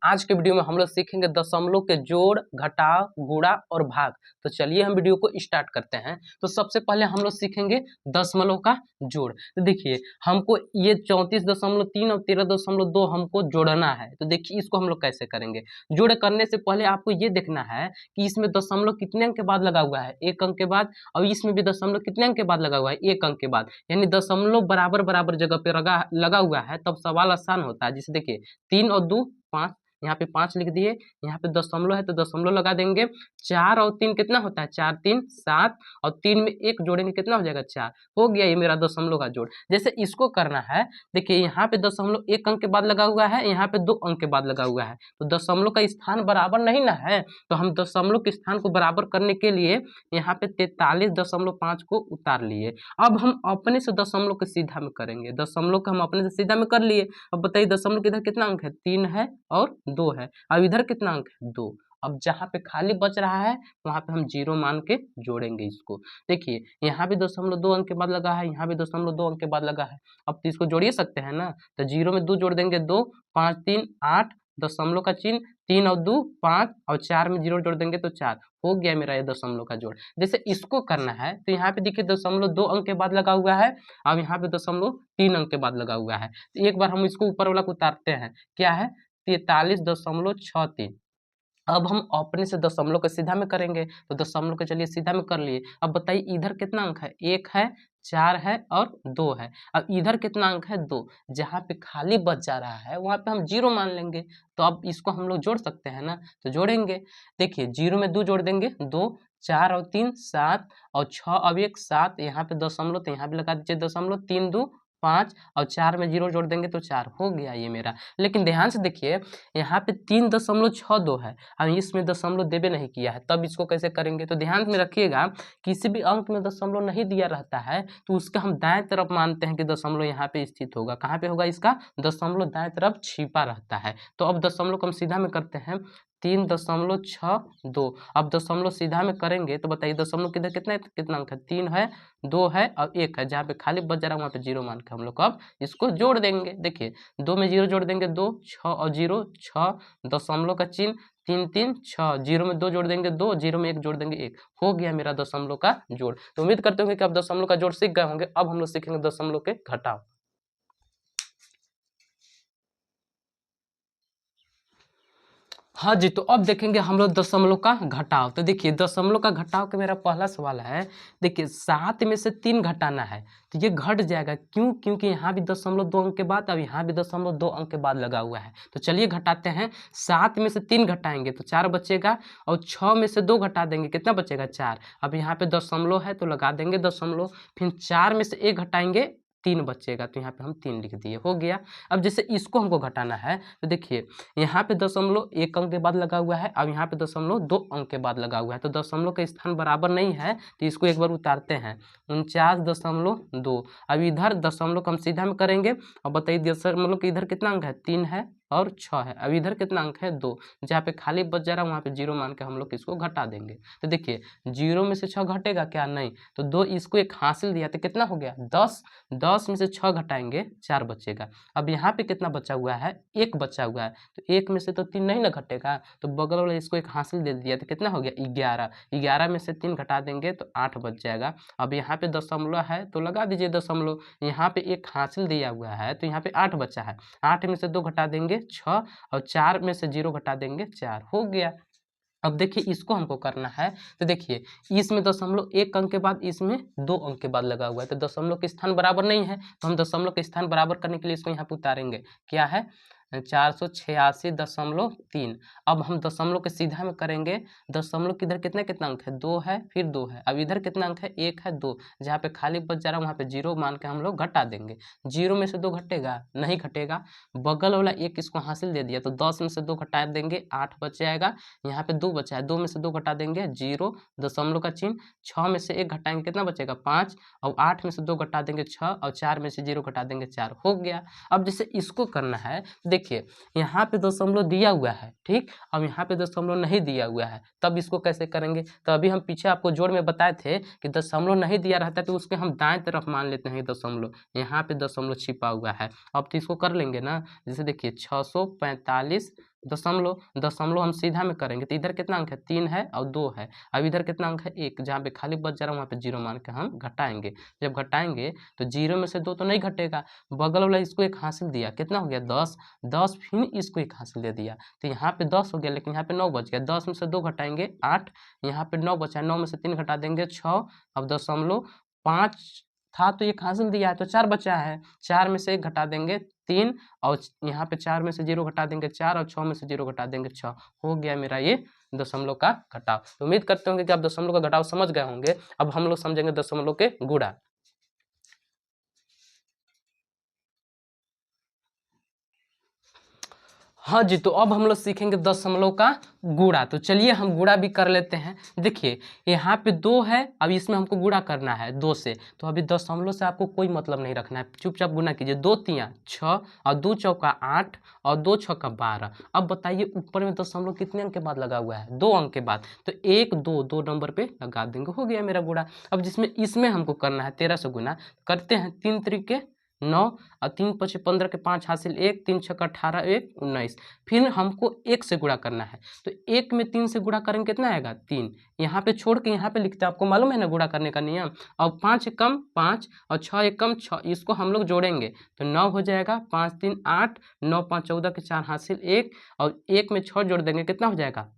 आज के वीडियो में हम लोग सीखेंगे दशमलव के जोड़, घटाव, गुणा और भाग। तो चलिए हम वीडियो को स्टार्ट करते हैं। तो सबसे पहले हम लोग सीखेंगे दशमलव का जोड़। तो देखिए हमको ये 34.3 और 13.2 हमको जोड़ना है। तो देखिए इसको हम लोग कैसे करेंगे। जोड़ करने से पहले आपको ये देखना है कि इसमें दशमलव कितने अंक के बाद लगा हुआ है, 1 अंक के बाद, और इसमें भी दशमलव कितने अंक के बाद लगा हुआ है, 1 अंक के बाद। यानी दशमलव बराबर बराबर जगह पे लगा हुआ है, तब सवाल आसान होता है। जैसे देखिए 3 और 2 5, यहाँ पे 5 लिख दिए, यहाँ पे दशमलव है तो दशमलव लगा देंगे। 4 और 3 कितना होता है, 4 3 7, और 3 में 1 जोड़ेंगे कितना हो जाएगा, 4। हो गया ये मेरा दशमलव का जोड़। जैसे इसको करना है, देखिए यहाँ पे दशमलव 1 अंक के बाद लगा हुआ है, यहाँ पे 2 अंक के बाद लगा हुआ है, तो दशमलव का स्थान बराबर नहीं ना है। तो हम दशमलव के स्थान को बराबर करने के लिए यहाँ पे 43.5 को उतार लिए। अब हम अपने से दशमलव के सीधा में करेंगे। दशमलव का हम अपने से सीधा में कर लिए। अब बताइए दशमलव के इधर कितना अंक है, 3 है और 2 है। अब इधर कितना अंक है, 2। अब जहाँ पे खाली बच रहा है वहां पे हम 0 मान के जोड़ेंगे इसको। देखिए यहाँ भी 2 अंक के बाद लगा है, यहाँ भी 2 अंक के बाद लगा है। अब तो इसको जोड़िए सकते हैं ना। तो 0 में 2 जोड़ देंगे, 2 5 3 8, दशमलव का चिन्ह, 3 और 2 5, और 4 में 0 जोड़ देंगे तो 4। हो गया मेरा ये दशमलव का जोड़। जैसे इसको करना है तो यहाँ पे देखिए दशमलव 2 अंक के बाद लगा हुआ है, अब यहाँ पे दशमलव 3 अंक के बाद लगा हुआ है। तो एक बार हम इसको ऊपर वाला को उतारते हैं, क्या है 43.63। अब हम अपने से दशमलव के सीधा में करेंगे, तो दशमलव के चलिए सीधा में कर लिए। अब बताइए इधर कितना अंक है, 1 है, 4 है और 2 है। अब इधर कितना अंक है, 2। जहाँ पे खाली बच जा रहा है वहां पे हम 0 मान लेंगे। तो अब इसको हम लोग जोड़ सकते हैं ना, तो जोड़ेंगे। देखिए 0 में 2 जोड़ देंगे, 2 4 और 3 7, और 6 अब 1 7, यहाँ पे दशमलव तो यहाँ पे लगा दीजिए दशमलव, 3 2 5, और 4 में 0 जोड़ देंगे तो 4। हो गया ये मेरा। लेकिन ध्यान से देखिए यहाँ पे 3.62 है, अब इसमें दशमलव देवे नहीं किया है, तब इसको कैसे करेंगे। तो ध्यान में रखिएगा किसी भी अंक में दशमलव नहीं दिया रहता है तो उसका हम दाएं तरफ मानते हैं कि दशमलव यहाँ पे स्थित होगा। कहाँ पे होगा, इसका दशमलव दाएं तरफ छिपा रहता है। तो अब दशमलव को हम सीधा में करते हैं, 3.62। अब दशमलव सीधा में करेंगे तो बताइए दशमलव किधर कितना अंक है, 3 है, 2 है और 1 है। जहाँ पे खाली बच जा रहा है वहाँ पे 0 मान के हम लोग अब इसको जोड़ देंगे। देखिए 2 में 0 जोड़ देंगे, 2 6 और 0 6, दशमलव का चिन्ह, 3 3 6, 0 में 2 जोड़ देंगे, 2, 0 में 1 जोड़ देंगे, 1। हो गया मेरा दशमलव का जोड़। तो उम्मीद करते होंगे कि आप दशमलव का जोड़ सीख गए होंगे। अब हम लोग सीखेंगे दशमलव के घटाव। हाँ जी, तो अब देखेंगे हम लोग दशमलव का घटाव। तो देखिए दशमलव का घटाव का मेरा पहला सवाल है। देखिए 7 में से 3 घटाना है, तो ये घट जाएगा। क्यों, क्योंकि यहाँ भी दशमलव 2 अंक के बाद, अब यहाँ भी दशमलव 2 अंक के बाद लगा हुआ है। तो चलिए घटाते हैं। 7 में से 3 घटाएंगे तो 4 बचेगा, और 6 में से 2 घटा देंगे, कितना बचेगा, 4। अब यहाँ पे दशमलव है तो लगा देंगे दशमलव, फिर 4 में से 1 घटाएंगे, 3 बचेगा, तो यहाँ पे हम 3 लिख दिए। हो गया। अब जैसे इसको हमको घटाना है, तो देखिए यहाँ पे दशमलव 1 अंक के बाद लगा हुआ है, अब यहाँ पे दशमलव 2 अंक के बाद लगा हुआ है, तो दशमलव का स्थान बराबर नहीं है, तो इसको एक बार उतारते हैं, 49.2। अब इधर दशमलव को हम सीधा में करेंगे। अब बताइए दशमलव के इधर कितना अंक है, 3 है और 6 है। अब इधर कितना अंक है, 2। जहाँ पे खाली बच जा रहा है वहाँ पे 0 मान के हम लोग इसको घटा देंगे। तो देखिए 0 में से 6 घटेगा क्या, नहीं। तो 2 इसको 1 हासिल दिया तो कितना हो गया, 10। 10 में से 6 घटाएंगे, 4 बचेगा। अब यहाँ पे कितना बचा हुआ है, 1 बचा हुआ है, तो 1 में से तो 3 नहीं ना घटेगा, तो बगल वाले इसको 1 हासिल दे दिया तो कितना हो गया, 11। 11 में से 3 घटा देंगे तो 8 बच जाएगा। अब यहाँ पे दशमलव है तो लगा दीजिए दशमलव, यहाँ पे 1 हासिल दिया हुआ है तो यहाँ पे 8 बचा है। 8 में से 2 घटा देंगे, 6, और 4 में से 0 घटा देंगे, 4। हो गया। अब देखिए इसको हमको करना है, तो देखिए इसमें दशमलव 1 अंक के बाद, इसमें 2 अंक के बाद लगा हुआ है, तो दशमलव के स्थान बराबर नहीं है, तो हम दशमलव के स्थान बराबर करने के लिए इसको यहाँ पे उतारेंगे। क्या है, 486.3। अब हम दशमलव के सीधा में करेंगे। दशमलव किधर कितना कितना अंक है, 2 है, फिर 2 है। अब इधर कितना अंक है, 1 है, 2। जहाँ पे खाली बच जा रहा है वहाँ पे 0 मान के हम लोग घटा देंगे। 0 में से 2 घटेगा, नहीं घटेगा। बगल वाला 1 इसको हासिल दे दिया, तो 10 में से 2 घटा देंगे, 8 बच जाएगा। यहाँ पे 2 बचा है, 2 में से 2 घटा देंगे, 0, दशमलव का चिन्ह। 6 में से 1 घटाएंगे, कितना बचेगा, 5, और 8 में से 2 घटा देंगे, 6, और 4 में से 0 घटा देंगे, 4। हो गया। अब जैसे इसको करना है, देखिए यहाँ पे दशमलव दिया हुआ है, ठीक। अब यहाँ पे दशमलव नहीं दिया हुआ है, तब इसको कैसे करेंगे। तो अभी हम पीछे आपको जोड़ में बताए थे कि दशमलव नहीं दिया रहता है तो उसके हम दाएं तरफ मान लेते हैं दशमलव। यहाँ पे दशमलव छिपा हुआ है। अब तो इसको कर लेंगे ना। जैसे देखिए 645 दशमलव, दशमलव हम सीधा में करेंगे तो इधर कितना अंक है 3 है और 2 है। अब इधर कितना अंक है 1, जहाँ पे खाली बच जा रहा है वहाँ पे 0 मान के हम घटाएंगे। जब घटाएंगे तो 0 में से 2 तो नहीं घटेगा, बगल वाला इसको 1 हासिल दिया, कितना हो गया 10, 10 फिर इसको 1 हासिल दे दिया तो यहाँ पे 10 हो गया, लेकिन यहाँ पे 9 बच गया। 10 में से 2 घटाएंगे 8, यहाँ पे 9 बचा है, 9 में से 3 घटा देंगे 6। अब दशमलव 5 था तो 1 हासिल दिया है तो 4 बचा है, 4 में से 1 घटा देंगे 3 और यहाँ पे 4 में से 0 घटा देंगे 4 और 6 में से 0 घटा देंगे 6। हो गया मेरा ये दशमलव का घटाव। तो उम्मीद करते होंगे कि आप दशमलव का घटाव समझ गए होंगे। अब हम लोग समझेंगे दशमलव के गुणा। हाँ जी, तो अब हम लोग सीखेंगे दशमलव का गुणा। तो चलिए हम गुणा भी कर लेते हैं। देखिए यहाँ पे 2 है, अब इसमें हमको गुणा करना है 2 से, तो अभी दशमलव से आपको कोई मतलब नहीं रखना है, चुपचाप गुणा कीजिए। 2 तिया 6 और 2 चौका 8 और 2 छक्का 12। अब बताइए ऊपर में दशमलव कितने अंक के बाद लगा हुआ है, 2 अंक के बाद, तो 1 2 2 नंबर पे लगा देंगे, हो गया मेरा गुणा। अब जिसमें इसमें हमको करना है 13 से गुणा, करते हैं 3 तरीके 9 और 3 पचे 15 के 5 हासिल 1, 3 छक्का 18 1 19। फिर हमको 1 से गुणा करना है, तो 1 में 3 से गुणा करेंगे कितना आएगा 3, यहाँ पे छोड़ के यहाँ पे लिखते हैं, आपको मालूम है ना गुणा करने का नियम। और 5 एकम 5 और 6 एकम 6, इसको हम लोग जोड़ेंगे तो 9 हो जाएगा, 5 3 8, 9 5 14 के 4 हासिल 1 और 1 में 6 जोड़ देंगे कितना हो जाएगा,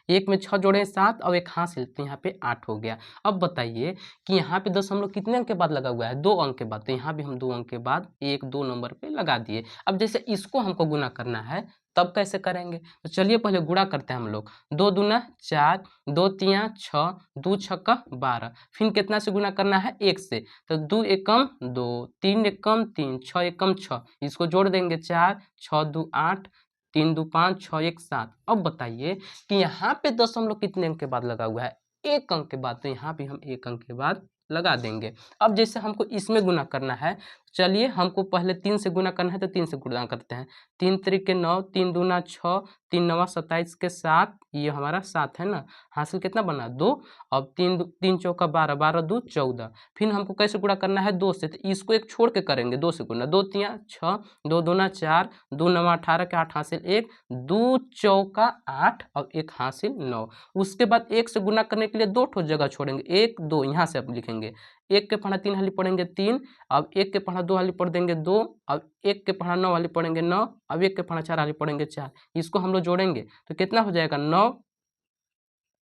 1 में 6 जोड़े 7 और 1 हासिल, तो यहाँ पे 8 हो गया। अब बताइए कि यहाँ पे दशमलव कितने अंक के बाद लगा हुआ है, 2 अंक के बाद, तो यहाँ भी हम 2 अंक के बाद 1 2 नंबर पे लगा दिए। अब जैसे इसको हमको गुना करना है तब कैसे करेंगे, तो चलिए पहले गुणा करते हैं हम लोग। 2 दूना 4, 2 तिया 6, 2 छक्का 12, फिर कितना से गुना करना है 1 से, तो 2 एकम 2, 3 एकम 3, 6 एकम 6, इसको जोड़ देंगे 4, 6 2 8, 3 2 5, 6 1 7। अब बताइए कि यहाँ पे दशमलव कितने अंक के बाद लगा हुआ है, 1 अंक के बाद, तो यहाँ भी हम 1 अंक के बाद लगा देंगे। अब जैसे हमको इसमें गुना करना है, चलिए हमको पहले 3 से गुना करना है तो 3 से गुणा करते हैं। 3 तरीके 9, 3 दूना 6, 3 नवा 27 के 7, ये हमारा 7 है ना, हासिल कितना बना 2, अब 3 चौका 12, 12 2 14। फिर हमको कैसे गुणा करना है 2 से, तो इसको एक छोड़ के करेंगे 2 से गुना, 2 तिया 6, 2 दूना 4, 2 नवा 18 के 8 हासिल 1, 2 चौका 8 और 1 हासिल 9। उसके बाद 1 से गुना करने के लिए 2 ठो जगह छोड़ेंगे, 1 2 यहाँ से अब लिखेंगे, 1 के पढ़ा 3 हाली पढ़ेंगे 3, अब 1 के पढ़ा 2 हाली पढ़ देंगे 2, अब 1 के पढ़ा 9 हाली पढ़ेंगे 9, अब 1 के पढ़ा 4 हाली पढ़ेंगे 4, इसको हम लोग जोड़ेंगे तो कितना हो जाएगा 9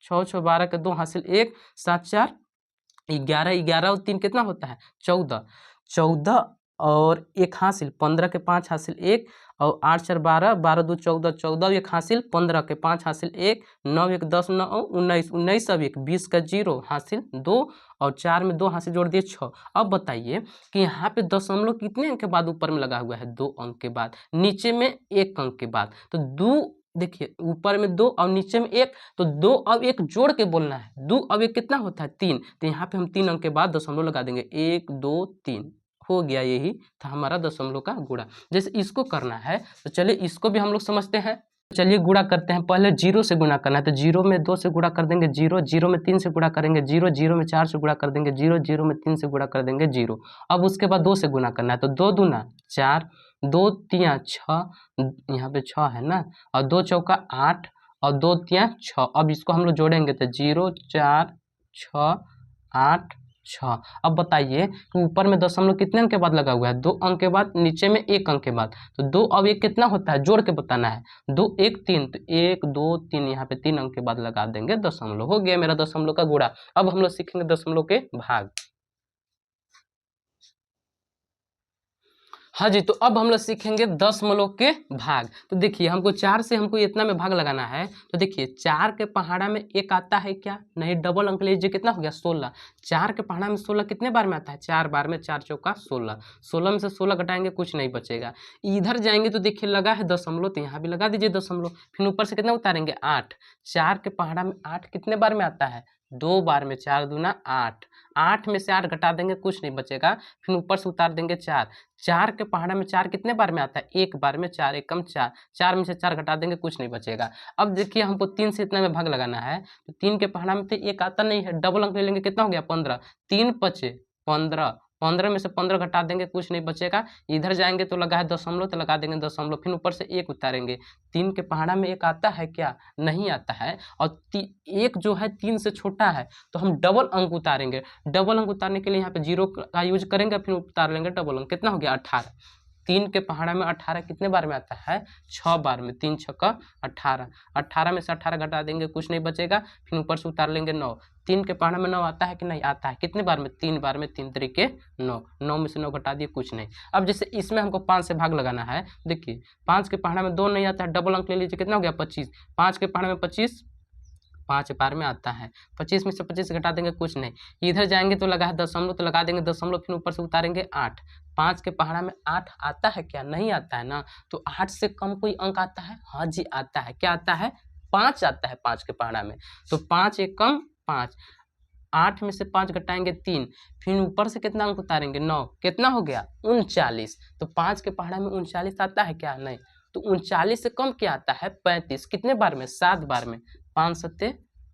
6 6 12 के 2 हासिल 1, 7 4 11, 11 और 3 कितना होता है 14, 14 और 1 हासिल 15 के 5 हासिल 1 और 8 4 12, 12 2 14, 14 और 1 हासिल 15 के 5 हासिल 1, 9 1 10 9 19, 19 अब 1 20 का 0 हासिल 2 और 4 में 2 हासिल जोड़ दिए 6। अब बताइए कि यहाँ पे दशमलव कितने अंक के बाद ऊपर में लगा हुआ है, 2 अंक के बाद, नीचे में 1 अंक के बाद, तो 2 देखिए ऊपर में 2 और नीचे में 1, तो 2 और 1 जोड़ के बोलना है, 2 और 1 कितना होता है 3, तो यहाँ पे हम 3 अंक के बाद दशमलव लगा देंगे, 1 2 3 हो गया, यही था हमारा दशमलव का गुणा। जैसे इसको करना है तो चलिए इसको भी हम लोग समझते हैं। चलिए गुणा करते हैं, पहले 0 से गुणा करना है, तो 0 में 2 से गुणा कर देंगे 0, 0 में 3 से गुणा करेंगे 0, 0 में 4 से गुणा कर देंगे 0, 0 में 3 से गुणा कर देंगे 0। अब उसके बाद 2 से गुणा करना है, तो 2 दूना 4, 2 तिया 6, यहाँ पे 6 है ना, और 2 चौका 8 और 2 तिया 6। अब इसको हम लोग जोड़ेंगे तो 0 4 6 8 6। अब बताइए कि ऊपर में दशमलव कितने अंक के बाद लगा हुआ है, 2 अंक के बाद, नीचे में 1 अंक के बाद, तो 2 अब 1 कितना होता है जोड़ के बताना है, 2 1 3, तो 1 2 3 यहाँ पे 3 अंक के बाद लगा देंगे दशमलव, हो गया मेरा दशमलव का गुणा। अब हम लोग सीखेंगे दशमलव के भाग। हाँ जी, तो अब हम लोग सीखेंगे दशमलव के भाग। तो देखिए हमको 4 से हमको इतना में भाग लगाना है, तो देखिए 4 के पहाड़ा में 1 आता है क्या, नहीं, डबल अंक लीजिए, कितना हो गया 16। 4 के पहाड़ा में 16 कितने बार में आता है, 4 बार में, 4 चौका 16, 16 में से 16 घटाएंगे कुछ नहीं बचेगा। इधर जाएंगे तो देखिए लगा है दशमलव, तो यहाँ भी लगा दीजिए दशमलव, फिर ऊपर से कितना उतारेंगे 8। 4 के पहाड़ा में 8 कितने बार में आता है, 2 बार में, 4 दूना 8, 8 में से 8 घटा देंगे कुछ नहीं बचेगा, फिर ऊपर से उतार देंगे 4। 4 के पहाड़ा में 4 कितने बार में आता है, 1 बार में, 4 एकम 4, 4 में से 4 घटा देंगे कुछ नहीं बचेगा। अब देखिए हमको 3 से इतना में भाग लगाना है, तो 3 के पहाड़ा में तो 1 आता नहीं है, डबल अंक ले लेंगे, कितना हो गया 15, 3 पचे 15 15 में से 15 घटा देंगे कुछ नहीं बचेगा। इधर जाएंगे तो लगा है दशमलव, तो लगा देंगे दशमलव, फिर ऊपर से 1 उतारेंगे। 3 के पहाड़ा में 1 आता है क्या? नहीं आता है। और 1 जो है 3 से छोटा है, तो हम डबल अंक उतारेंगे। डबल अंक उतारने के लिए यहाँ पे 0 का यूज करेंगे, फिर उतार लेंगे डबल अंक। कितना हो गया? 18। 3 के पहाड़ा में 18 कितने बार में आता है? 6 बार में। 3 छक्का 18। 18 में से 18 घटा देंगे कुछ नहीं बचेगा, फिर ऊपर से उतार लेंगे 9। 3 के पहाड़ा में 9 आता है कि नहीं? आता है। कितने बार में? 3 बार में। 3 तरीके 9। 9 में से 9 घटा दिए कुछ नहीं। अब जैसे इसमें हमको 5 से भाग लगाना है। देखिए 5 के पहाड़ा में 2 नहीं आता है, डबल अंक ले लीजिए। कितना हो गया? 25। 5 के पहाड़ा में 25 5 बार में आता है। 25 में से 25 घटा देंगे कुछ नहीं। इधर जाएंगे तो लगा है दशमलव, तो लगा देंगे दशमलव, फिर ऊपर से उतारेंगे 8। 5 के पहाड़ा में 8 आता है क्या? नहीं आता है ना। तो 8 से कम कोई अंक आता है? हाँ जी आता है। क्या आता है? 5 आता है 5 के पहाड़ा में। तो 5 एक कम 5। 8 में से 5 घटाएंगे 3, फिर ऊपर से कितना अंक उतारेंगे? 9। कितना हो गया? 39। तो 5 के पहाड़ा में 39 आता है क्या? नहीं। तो 39 से कम क्या आता है? 35। कितने बार में? 7 बार में। 5 सत्ते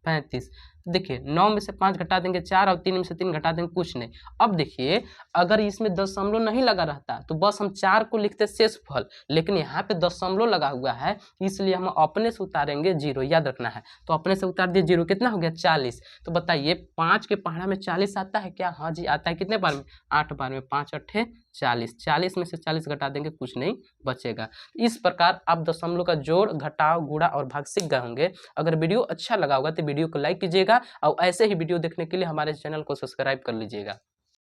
35। देखिए 9 में से 5 घटा देंगे 4, और 3 में से 3 घटा देंगे कुछ नहीं। अब देखिए अगर इसमें दशमलव नहीं लगा रहता तो बस हम 4 को लिखते शेषफल, लेकिन यहाँ पे दशमलव लगा हुआ है, इसलिए हम अपने से उतारेंगे 0, याद रखना है। तो अपने से उतार दिए 0। कितना हो गया? 40। तो बताइए 5 के पहाड़ा में 40 आता है क्या? हाँ जी आता है। कितने बार में? 8 बार में। 5 अट्ठे 40। 40 में से 40 घटा देंगे कुछ नहीं बचेगा। इस प्रकार आप दशमलव का जोड़, घटाव, गुणा और भाग सीख गए होंगे। अगर वीडियो अच्छा लगा होगा तो वीडियो को लाइक कीजिएगा, और ऐसे ही वीडियो देखने के लिए हमारे चैनल को सब्सक्राइब कर लीजिएगा।